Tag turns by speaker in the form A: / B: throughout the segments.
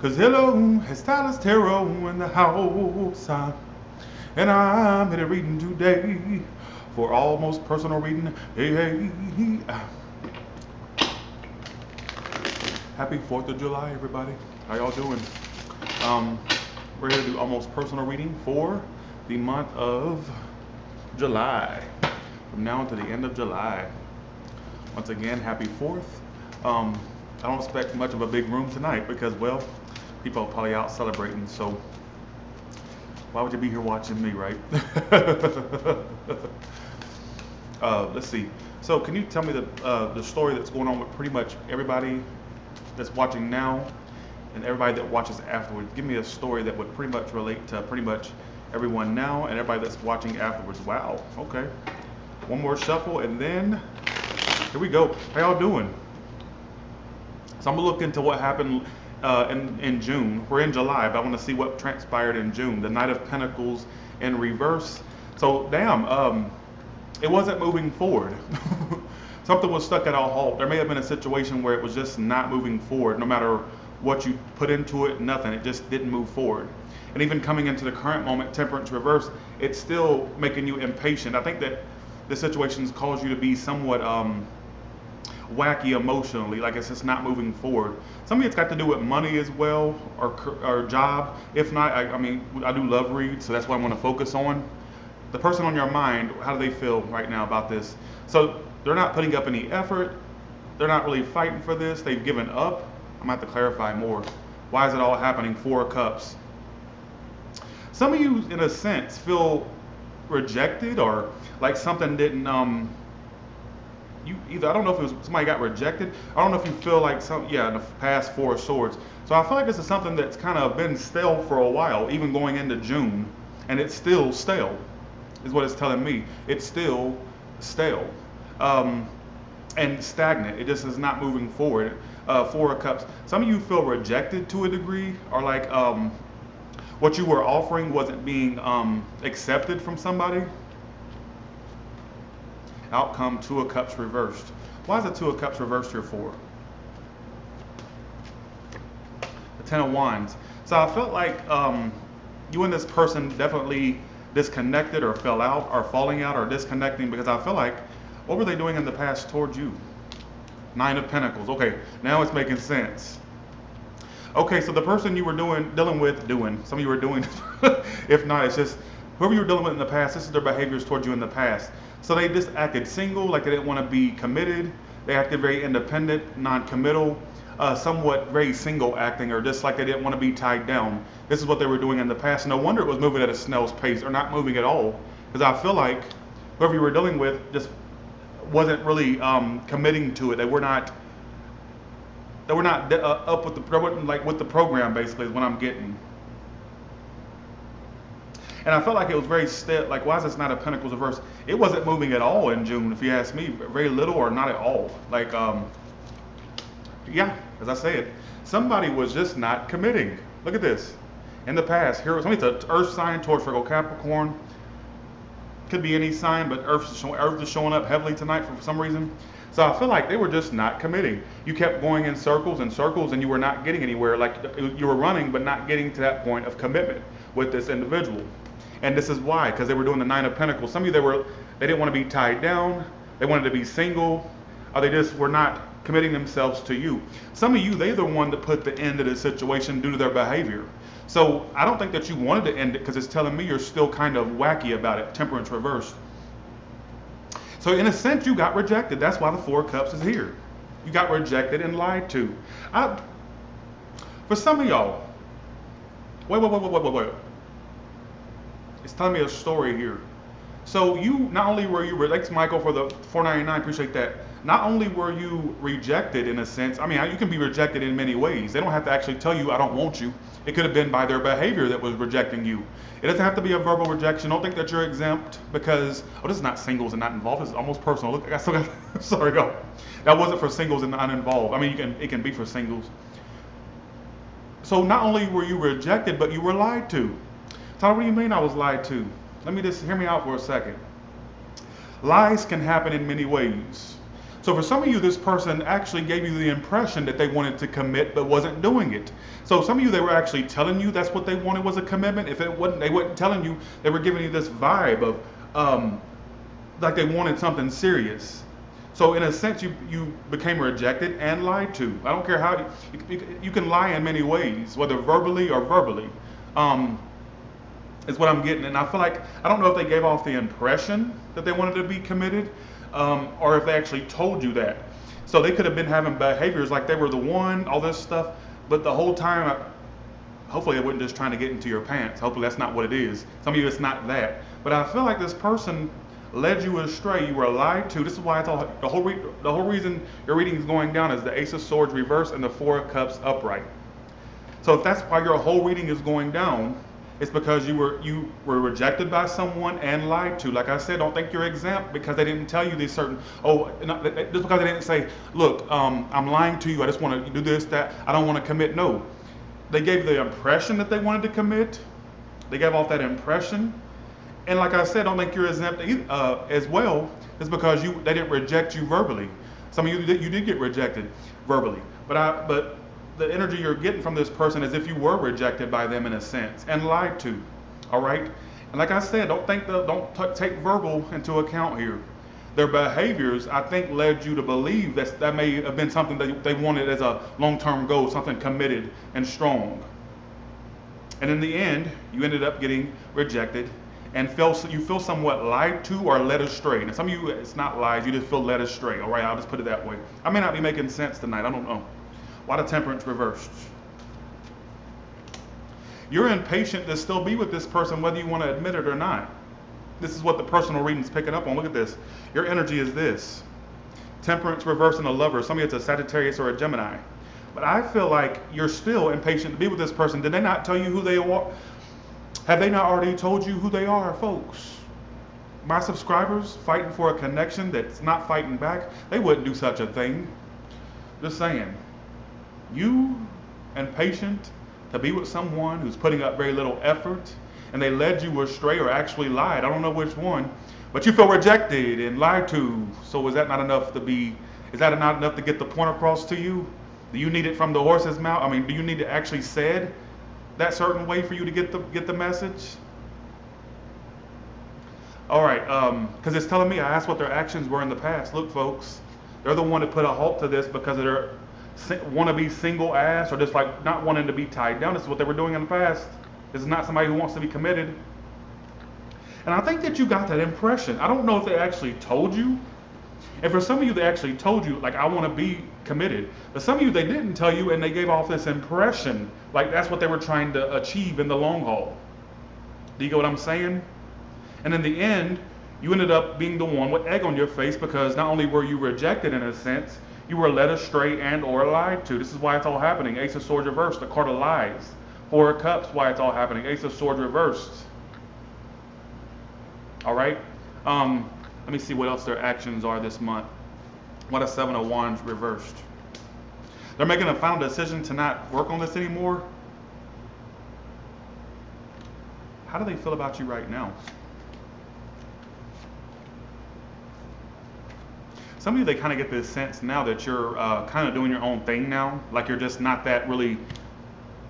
A: Cause hello, it's Tyler's Tarot in the house. And I'm here reading today for almost personal reading. Hey, hey. Happy 4th of July, everybody. How y'all doing? We're here to do almost personal reading for the month of July. From now to the end of July. Once again, happy 4th. I don't expect much of a big room tonight because, well, people are probably out celebrating, so why would you be here watching me, right? Let's see. So can you tell me the story that's going on with pretty much everybody that's watching now and everybody that watches afterwards? Give me a story that would pretty much relate to pretty much everyone now and everybody that's watching afterwards. Wow, okay. One more shuffle and then here we go. How y'all doing? So I'm gonna look into what happened in June. We're in July, but I want to see what transpired in June. The Knight of Pentacles in reverse. So damn, it wasn't moving forward. Something was stuck at a halt. There may have been a situation where it was just not moving forward. No matter what you put into it, nothing. It just didn't move forward. And even coming into the current moment, Temperance reverse, it's still making you impatient. I think that the situations cause you to be somewhat wacky emotionally, like it's just not moving forward. Some of it's got to do with money as well, or job. If not, I mean, I do love read, so that's what I'm going to focus on. The person on your mind, how do they feel right now about this? So they're not putting up any effort. They're not really fighting for this. They've given up. I'm going to have to clarify more. Why is it all happening? 4 of Cups. Some of you, in a sense, feel rejected or like something didn't you either, I don't know if it was somebody got rejected. I don't know if you feel like in the past 4 of Swords. So I feel like this is something that's kind of been stale for a while, even going into June, and it's still stale, is what it's telling me. It's still stale and stagnant. It just is not moving forward. 4 of Cups. Some of you feel rejected to a degree, or like what you were offering wasn't being accepted from somebody. Outcome, 2 of Cups reversed. Why is the 2 of Cups reversed here for? The 10 of Wands. So I felt like you and this person definitely disconnected or fell out or falling out or disconnecting, because I feel like, what were they doing in the past towards you? 9 of Pentacles. Okay, now it's making sense. Okay, so the person you were dealing with, some of you were doing, if not, it's just whoever you were dealing with in the past, this is their behaviors towards you in the past. So they just acted single, like they didn't want to be committed. They acted very independent, non-committal, somewhat very single acting, or just like they didn't want to be tied down. This is what they were doing in the past. No wonder it was moving at a snail's pace, or not moving at all. Because I feel like whoever you were dealing with just wasn't really committing to it. They were not up with with the program, basically, is what I'm getting. And I felt like it was very still. Like, why is this not a Pentacles reverse? It wasn't moving at all in June, if you ask me. Very little or not at all. Like, yeah, as I said, somebody was just not committing. Look at this. In the past, here, somebody's an Earth sign, Taurus, Virgo, Capricorn. Could be any sign, but Earth is showing up heavily tonight for some reason. So I feel like they were just not committing. You kept going in circles and circles, and you were not getting anywhere. Like, you were running, but not getting to that point of commitment with this individual. And this is why, because they were doing the 9 of Pentacles. Some of you, they didn't want to be tied down. They wanted to be single. Or they just were not committing themselves to you. Some of you, they're the one that put the end to the situation due to their behavior. So I don't think that you wanted to end it, because it's telling me you're still kind of wacky about it. Temperance reversed. So in a sense, you got rejected. That's why the 4 of Cups is here. You got rejected and lied to. For some of y'all, wait. It's telling me a story here. So you, not only were you, thanks Michael for the $4.99, appreciate that. Not only were you rejected in a sense, I mean, you can be rejected in many ways. They don't have to actually tell you, I don't want you. It could have been by their behavior that was rejecting you. It doesn't have to be a verbal rejection. Don't think that you're exempt because, this is not singles and not involved. This is almost personal. Look, I still got, sorry, go. That wasn't for singles and not involved. I mean, it can be for singles. So not only were you rejected, but you were lied to. Tyler, what do you mean I was lied to? Let me just hear me out for a second. Lies can happen in many ways. So for some of you, this person actually gave you the impression that they wanted to commit but wasn't doing it. So some of you, they were actually telling you that's what they wanted was a commitment. If it wasn't, they weren't telling you. They were giving you this vibe of like they wanted something serious. So in a sense, you became rejected and lied to. I don't care how you can lie in many ways, whether verbally or verbally. Is what I'm getting, and I feel like I don't know if they gave off the impression that they wanted to be committed, or if they actually told you that. So they could have been having behaviors like they were the one, all this stuff, but the whole time, hopefully they weren't just trying to get into your pants. Hopefully that's not what it is. Some of you, it's not that. But I feel like this person led you astray. You were lied to. This is why it's all, the whole reason your reading is going down is the Ace of Swords reversed and the Four of Cups upright. So if that's why your whole reading is going down, it's because you were rejected by someone and lied to. Like I said, don't think you're exempt because they didn't tell you these certain, just because they didn't say, look, I'm lying to you, I just want to do this, that, I don't want to commit. No. They gave the impression that they wanted to commit. They gave off that impression. And like I said, don't think you're exempt as well. It's because they didn't reject you verbally. Some of you did get rejected verbally. But the energy you're getting from this person is if you were rejected by them in a sense and lied to, all right? And like I said, don't take verbal into account here. Their behaviors, I think, led you to believe that may have been something that they wanted as a long-term goal, something committed and strong. And in the end, you ended up getting rejected and you feel somewhat lied to or led astray. And some of you, it's not lies, you just feel led astray, all right? I'll just put it that way. I may not be making sense tonight, I don't know. Why the Temperance reversed? You're impatient to still be with this person whether you want to admit it or not. This is what the personal reading's picking up on. Look at this. Your energy is this. Temperance reversed in a Lover. Some of you it's a Sagittarius or a Gemini. But I feel like you're still impatient to be with this person. Did they not tell you who they are? Have they not already told you who they are, folks? My subscribers fighting for a connection that's not fighting back, they wouldn't do such a thing. Just saying. You impatient to be with someone who's putting up very little effort and they led you astray or actually lied. I don't know which one, but you feel rejected and lied to. So is that not enough to get the point across to you? Do you need it from the horse's mouth? I mean, do you need it actually said that certain way for you to get the message? All right, because it's telling me, I asked what their actions were in the past. Look, folks, they're the one that put a halt to this because of their want to be single ass or just like not wanting to be tied down. This is what they were doing in the past. This is not somebody who wants to be committed. And I think that you got that impression. I don't know if they actually told you. And for some of you, they actually told you, like, I want to be committed. But some of you, they didn't tell you and they gave off this impression, like that's what they were trying to achieve in the long haul. Do you get what I'm saying? And in the end, you ended up being the one with egg on your face because not only were you rejected in a sense, you were led astray and or lied to. This is why it's all happening. Ace of Swords reversed, the card of lies. Four of Cups, why it's all happening. Ace of Swords reversed. All right. Let me see what else their actions are this month. What a Seven of Wands reversed. They're making a final decision to not work on this anymore. How do they feel about you right now? Some of you, they kind of get this sense now that you're kind of doing your own thing now. Like you're just not that really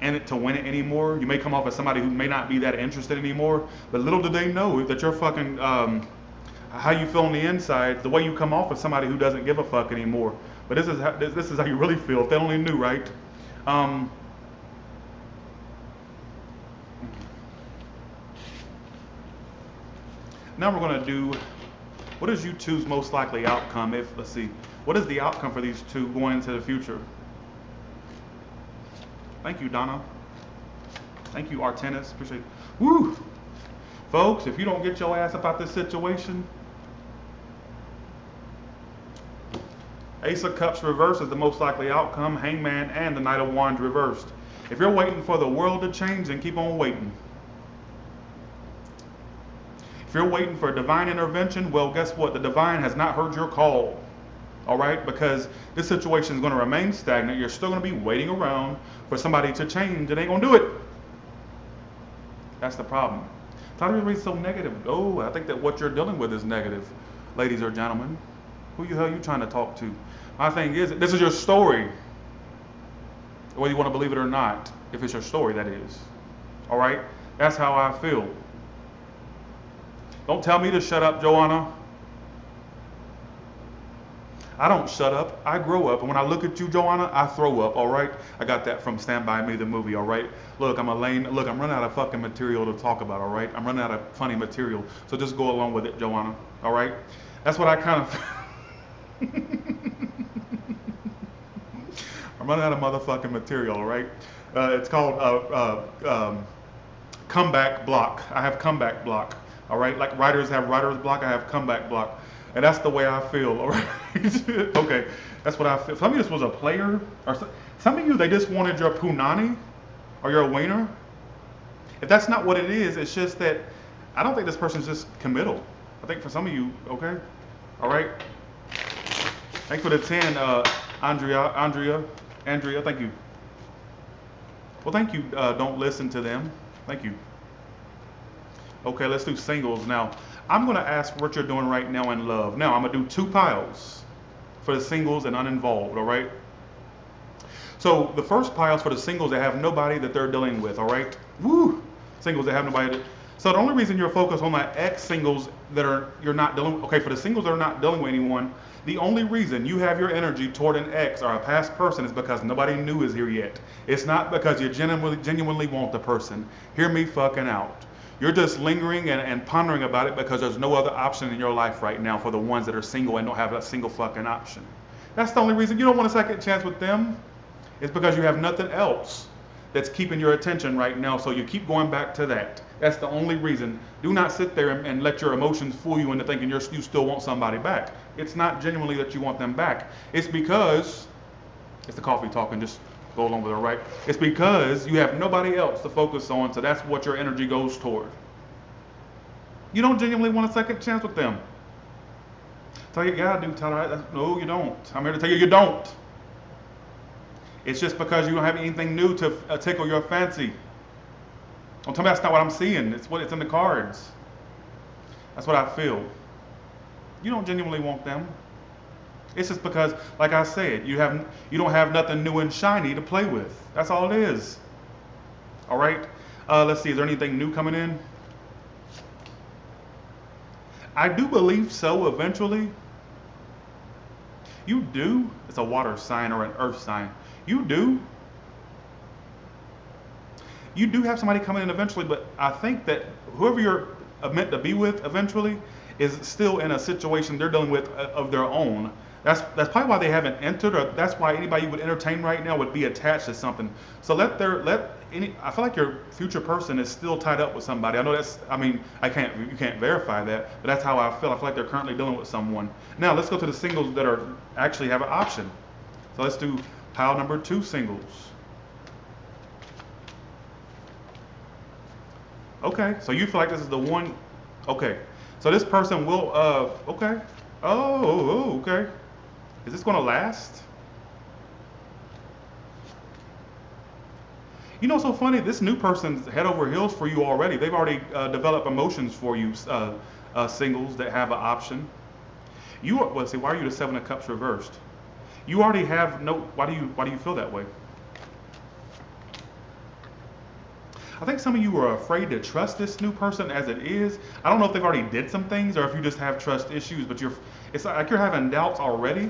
A: in it to win it anymore. You may come off as somebody who may not be that interested anymore. But little do they know that you're fucking, how you feel on the inside, the way you come off as somebody who doesn't give a fuck anymore. But this is how you really feel. If they only knew, right? Now we're going to do, what is you two's most likely outcome? Let's see, what is the outcome for these two going into the future? Thank you, Donna. Thank you, Artenis. Appreciate it. Woo! Folks, if you don't get your ass up out this situation, Ace of Cups reversed is the most likely outcome. Hangman and the Knight of Wands reversed. If you're waiting for the world to change, then keep on waiting. If you're waiting for divine intervention, well, guess what? The divine has not heard your call. All right? Because this situation is going to remain stagnant. You're still going to be waiting around for somebody to change. It ain't going to do it. That's the problem. It's not everybody's so negative. Oh, I think that what you're dealing with is negative, ladies or gentlemen. Who the hell you trying to talk to? My thing is, this is your story, whether you want to believe it or not. If it's your story, that is. All right? That's how I feel. Don't tell me to shut up, Joanna. I don't shut up. I grow up. And when I look at you, Joanna, I throw up, all right? I got that from Stand By Me, the movie, all right? Look, I'm running out of fucking material to talk about, all right? I'm running out of funny material. So just go along with it, Joanna, all right? That's what I kind of... I'm running out of motherfucking material, all right? It's called comeback block. I have comeback block, all right? Like writers have writer's block, I have comeback block. And that's the way I feel, all right? Okay, that's what I feel. Some of you just was a player, or some of you, they just wanted your punani or your wiener. If that's not what it is, it's just that I don't think this person's just committal. I think for some of you, okay? All right? Thanks for the 10, Andrea, thank you. Well, thank you, don't listen to them. Thank you. Okay, let's do singles now. I'm going to ask what you're doing right now in love. Now, I'm going to do 2 piles for the singles and uninvolved, all right? So the first pile is for the singles that have nobody that they're dealing with, all right? Woo! Singles that have nobody. So the only reason you're focused on that ex singles that you're not dealing with, okay, for the singles that are not dealing with anyone, the only reason you have your energy toward an ex or a past person is because nobody new is here yet. It's not because you genuinely want the person. Hear me fucking out. You're just lingering and pondering about it because there's no other option in your life right now for the ones that are single and don't have a single fucking option. That's the only reason you don't want a second chance with them. It's because you have nothing else that's keeping your attention right now, so you keep going back to that. That's the only reason. Do not sit there and let your emotions fool you into thinking you still want somebody back. It's not genuinely that you want them back. It's because, it's the coffee talking, just go along with it, right? It's because you have nobody else to focus on, so that's what your energy goes toward. You don't genuinely want a second chance with them. Tell you, yeah, I do, Tyler. No, you don't. I'm here to tell you, you don't. It's just because you don't have anything new to tickle your fancy. Don't tell me that's not what I'm seeing. It's in the cards. That's what I feel. You don't genuinely want them. It's just because, like I said, you don't have nothing new and shiny to play with. That's all it is. All right. Let's see. Is there anything new coming in? I do believe so. Eventually. You do. It's a water sign or an earth sign. You do. You do have somebody coming in eventually, but I think that whoever you're meant to be with eventually is still in a situation they're dealing with of their own. That's probably why they haven't entered, or that's why anybody you would entertain right now would be attached to something. So I feel like your future person is still tied up with somebody. I know you can't verify that, but that's how I feel. I feel like they're currently dealing with someone. Now let's go to the singles that actually have an option. So let's do pile number 2, singles. Okay, so you feel like this is the one. Okay, so this person will, okay. Okay. Is this gonna last? You know, so funny, this new person's head over heels for you already. They've already developed emotions for you, singles that have an option. Let's see, why are you the 7 of Cups reversed? You already have why do you feel that way? I think some of you are afraid to trust this new person as it is. I don't know if they've already did some things or if you just have trust issues, but it's like you're having doubts already.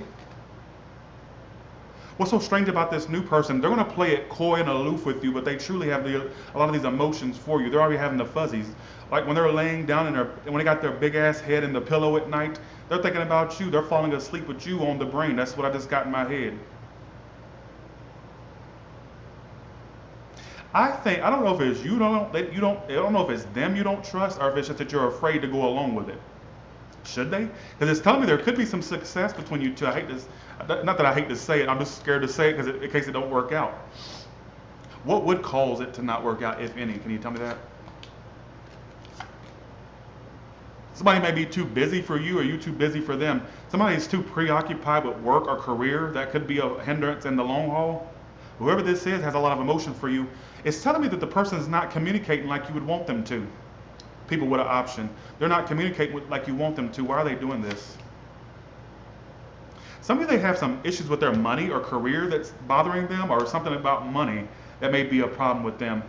A: What's so strange about this new person, they're going to play it coy and aloof with you, but they truly have a lot of these emotions for you. They're already having the fuzzies. Like when they're laying down when they got their big ass head in the pillow at night, they're thinking about you. They're falling asleep with you on the brain. That's what I just got in my head. I don't know if it's I don't know if it's them you don't trust or if it's just that you're afraid to go along with it. Should they? Because it's telling me there could be some success between you two. Not that I hate to say it, I'm just scared to say it because in case it don't work out. What would cause it to not work out, if any? Can you tell me that? Somebody may be too busy for you or you too busy for them. Somebody's too preoccupied with work or career. That could be a hindrance in the long haul. Whoever this is has a lot of emotion for you. It's telling me that the person is not communicating like you would want them to. People with an option. They're not communicating like you want them to. Why are they doing this? Some of you, they have some issues with their money or career that's bothering them, or something about money that may be a problem with them.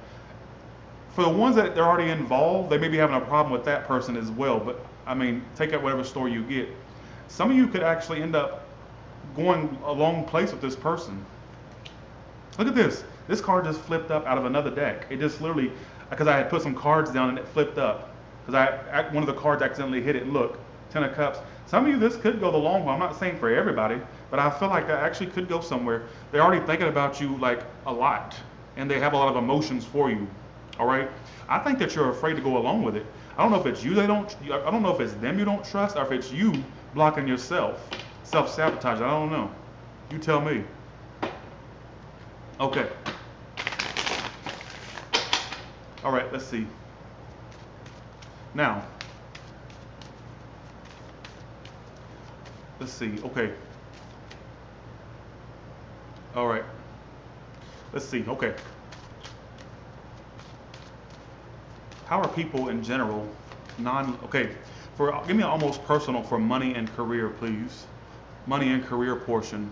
A: For the ones that they're already involved, they may be having a problem with that person as well. But I mean, take out whatever story you get. Some of you could actually end up going a long place with this person. Look at this. This card just flipped up out of another deck. It just literally, because I had put some cards down and it flipped up. Because one of the cards accidentally hit it. Look, Ten of Cups. Some of you, this could go the long haul. I'm not saying for everybody, but I feel like that actually could go somewhere. They're already thinking about you like a lot, and they have a lot of emotions for you. All right. I think that you're afraid to go along with it. I don't know if it's you they don't. I don't know if it's them you don't trust, or if it's you blocking yourself, self-sabotaging. I don't know. You tell me. Okay. All right. Let's see. Now. Let's see. Okay. All right. Let's see. Okay. How are people in general okay, give me an almost personal for money and career, please. Money and career portion.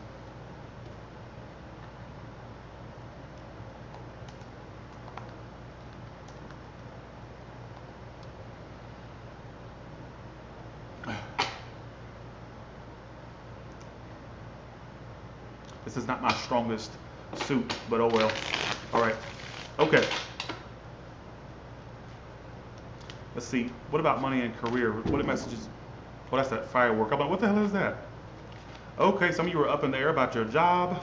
A: This is not my strongest suit, but oh well. All right. Okay. Let's see. What about money and career? What messages? Oh, that's that firework. I'm like, what the hell is that? Okay, some of you are up in the air about your job.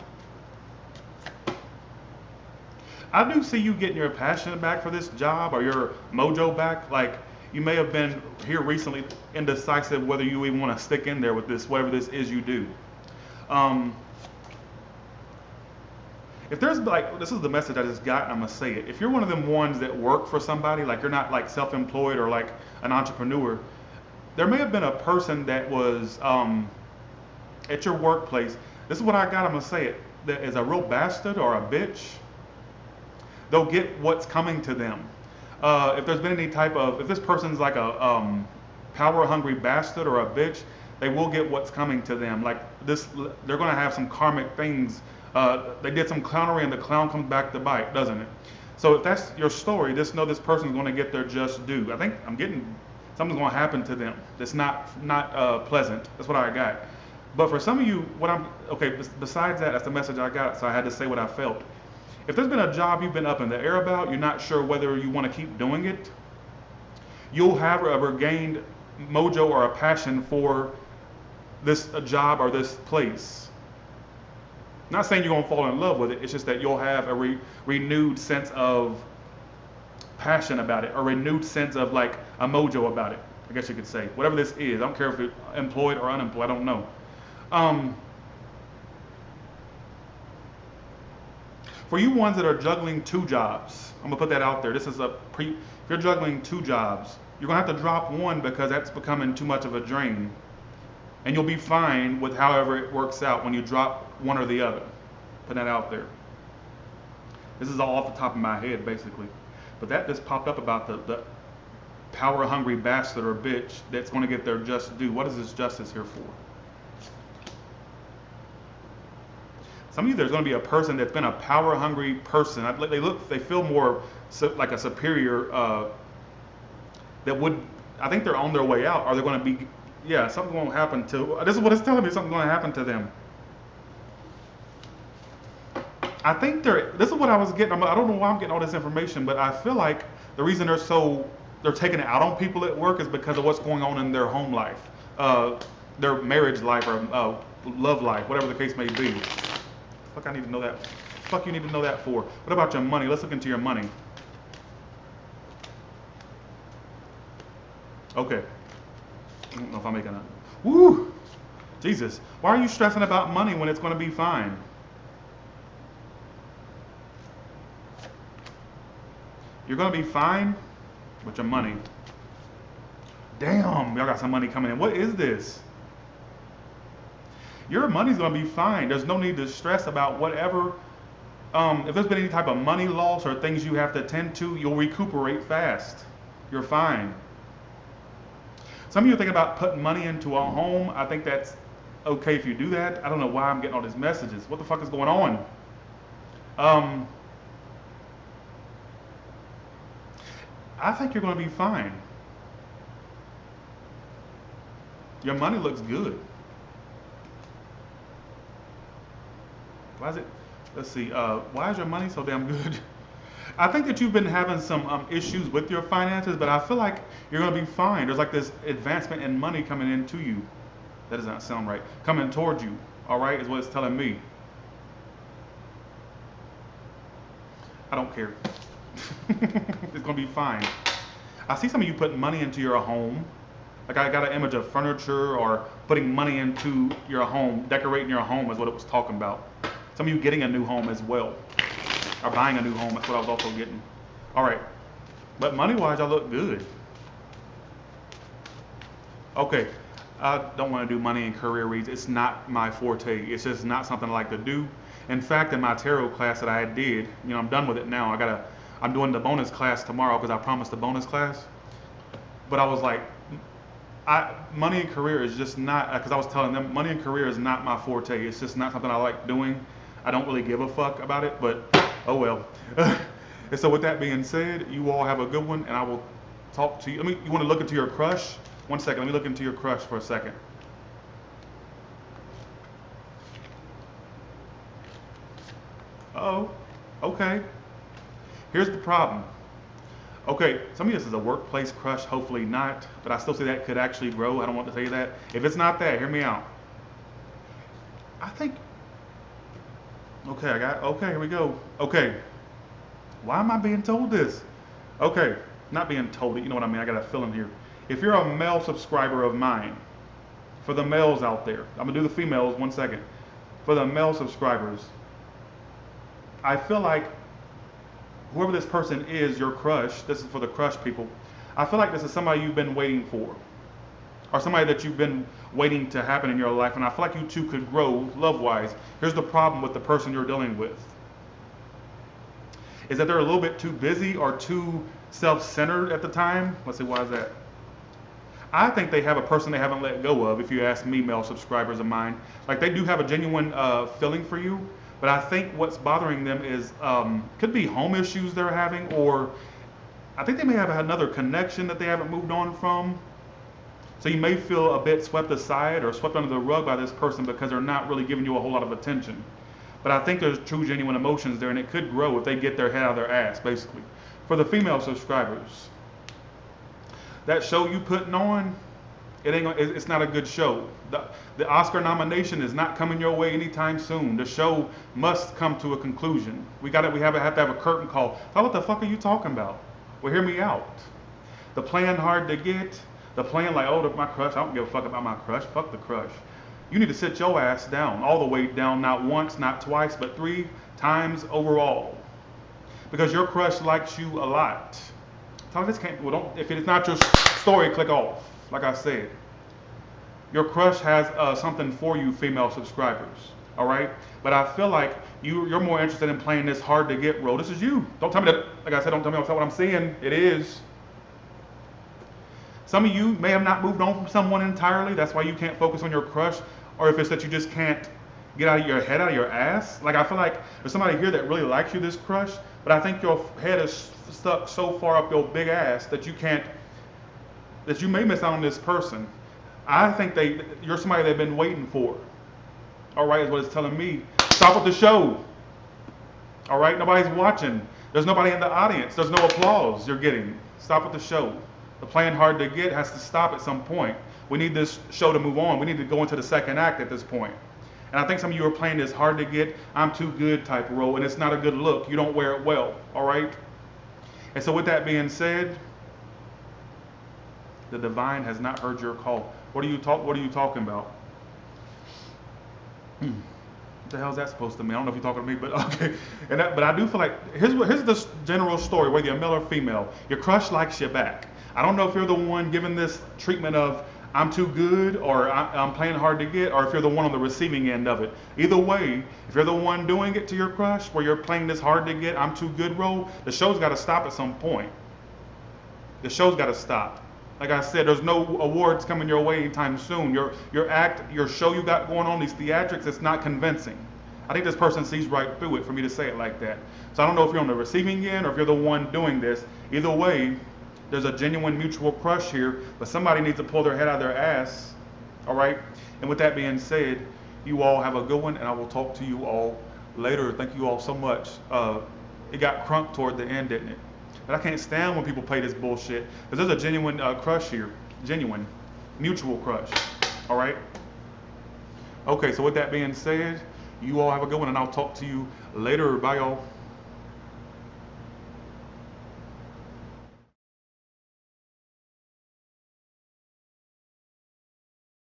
A: I do see you getting your passion back for this job, or your mojo back. Like, you may have been here recently indecisive whether you even want to stick in there with this, whatever this is you do. If there's like, this is the message I just got, and I'm gonna say it. If you're one of them ones that work for somebody, like you're not like self-employed or like an entrepreneur, there may have been a person that was at your workplace. This is what I got, I'm gonna say it. That is a real bastard or a bitch. They'll get what's coming to them. If there's been any type of, if this person's like a power-hungry bastard or a bitch, they will get what's coming to them. Like this, they're gonna have some karmic things. They did some clownery and the clown comes back to bite, doesn't it? So if that's your story, just know this person's going to get their just due. I think I'm getting, something's going to happen to them that's not pleasant. That's what I got. But for some of you, besides that, that's the message I got, so I had to say what I felt. If there's been a job you've been up in the air about, you're not sure whether you want to keep doing it, you'll have a regained mojo or a passion for this job or this place. Not saying you're going to fall in love with it, it's just that you'll have a renewed sense of passion about it, a renewed sense of like a mojo about it, I guess you could say. Whatever this is, I don't care if it's employed or unemployed, I don't know. For you ones that are juggling two jobs, I'm going to put that out there. This is if you're juggling two jobs, you're going to have to drop one because that's becoming too much of a drain. And you'll be fine with however it works out when you drop one or the other. Put that out there. This is all off the top of my head, basically. But that just popped up about the power-hungry bastard or bitch that's going to get their just due. What is this justice here for? Some of you, there's going to be a person that's been a power-hungry person. They feel more like a superior. I think they're on their way out. Are they going to be? Yeah, something's going to happen to. This is what it's telling me. Something's going to happen to them. I think this is what I was getting. I don't know why I'm getting all this information, but I feel like the reason they're taking it out on people at work is because of what's going on in their home life, their marriage life or love life, whatever the case may be. Fuck, I need to know that. Fuck, you need to know that for. What about your money? Let's look into your money. Okay. I don't know if I'm making a. Woo! Jesus. Why are you stressing about money when it's going to be fine? You're going to be fine with your money. Damn, y'all got some money coming in. What is this? Your money's going to be fine. There's no need to stress about whatever. If there's been any type of money loss or things you have to attend to, you'll recuperate fast. You're fine. Some of you are thinking about putting money into a home. I think that's okay if you do that. I don't know why I'm getting all these messages. What the fuck is going on? Um, I think you're going to be fine. Your money looks good. Why is it? Let's see. Why is your money so damn good? I think that you've been having some issues with your finances, but I feel like you're going to be fine. There's like this advancement in money coming into you. That does not sound right. Coming towards you. All right, is what it's telling me. I don't care. It's going to be fine. I see some of you putting money into your home. Like I got an image of furniture or putting money into your home, decorating your home is what it was talking about. Some of you getting a new home as well, or buying a new home. That's what I was also getting. All right, but money-wise, I look good. Okay, I don't want to do money and career reads. It's not my forte. It's just not something I like to do. In fact, in my tarot class that I did, I'm done with it now. I'm doing the bonus class tomorrow because I promised the bonus class. But I was like, money and career is just not, because I was telling them, money and career is not my forte. It's just not something I like doing. I don't really give a fuck about it, but oh well. And so with that being said, you all have a good one, and I will talk to you. You want to look into your crush? 1 second, let me look into your crush for a second. Oh, okay. Here's the problem. Okay, some of this is a workplace crush, hopefully not, but I still say that could actually grow. I don't want to tell you that. If it's not that, hear me out. I think, okay, here we go. Okay, why am I being told this? Okay, not being told it, you know what I mean, I got a feeling here. If you're a male subscriber of mine, for the males out there, I'm gonna do the females 1 second. For the male subscribers, I feel like whoever this person is, your crush, this is for the crush people, I feel like this is somebody you've been waiting for, or somebody that you've been waiting to happen in your life, and I feel like you two could grow love-wise. Here's the problem with the person you're dealing with, is that they're a little bit too busy or too self-centered at the time. Let's see, why is that? I think they have a person they haven't let go of, if you ask me, male subscribers of mine. Like, they do have a genuine feeling for you, but I think what's bothering them is, could be home issues they're having, or I think they may have another connection that they haven't moved on from. So you may feel a bit swept aside or swept under the rug by this person because they're not really giving you a whole lot of attention. But I think there's true, genuine emotions there, and it could grow if they get their head out of their ass, basically. For the female subscribers, that show you putting on, it's not a good show. The Oscar nomination is not coming your way anytime soon. The show must come to a conclusion. We have to have a curtain call. So what the fuck are you talking about? Well, hear me out. The plan hard to get, the plan like, oh, my crush, I don't give a fuck about my crush. Fuck the crush. You need to sit your ass down, all the way down, not once, not twice, but 3 times overall. Because your crush likes you a lot. If it's not your story, click off. Like I said, your crush has something for you, female subscribers. All right, but I feel like you're more interested in playing this hard to get role. This is you. Don't tell me that. Like I said, don't tell me that's not what I'm saying. It is. Some of you may have not moved on from someone entirely. That's why you can't focus on your crush, or if it's that you just can't get out of your head, out of your ass. Like, I feel like there's somebody here that really likes you, this crush, but I think your head is stuck so far up your big ass that you may miss out on this person. I think you're somebody they've been waiting for. All right, is what it's telling me. Stop with the show. All right, nobody's watching. There's nobody in the audience. There's no applause you're getting. Stop with the show. The playing hard to get has to stop at some point. We need this show to move on. We need to go into the second act at this point. And I think some of you are playing this hard to get, I'm too good type role, and it's not a good look. You don't wear it well, all right? And so with that being said, the divine has not heard your call. What are you talking about? What the hell is that supposed to mean? I don't know if you're talking to me, but okay. But I do feel like, here's the general story, whether you're male or female. Your crush likes you back. I don't know if you're the one giving this treatment of I'm too good, or I'm playing hard to get, or if you're the one on the receiving end of it. Either way, if you're the one doing it to your crush, where you're playing this hard to get, I'm too good role, the show's got to stop at some point. The show's got to stop. Like I said, there's no awards coming your way anytime soon. Your act, your show you got going on, these theatrics, it's not convincing. I think this person sees right through it for me to say it like that. So I don't know if you're on the receiving end or if you're the one doing this. Either way, there's a genuine mutual crush here, but somebody needs to pull their head out of their ass. All right? And with that being said, you all have a good one, and I will talk to you all later. Thank you all so much. It got crunk toward the end, didn't it? But I can't stand when people play this bullshit, because there's a genuine crush here. Genuine. Mutual crush. All right? Okay, so with that being said, you all have a good one, and I'll talk to you later. Bye, y'all.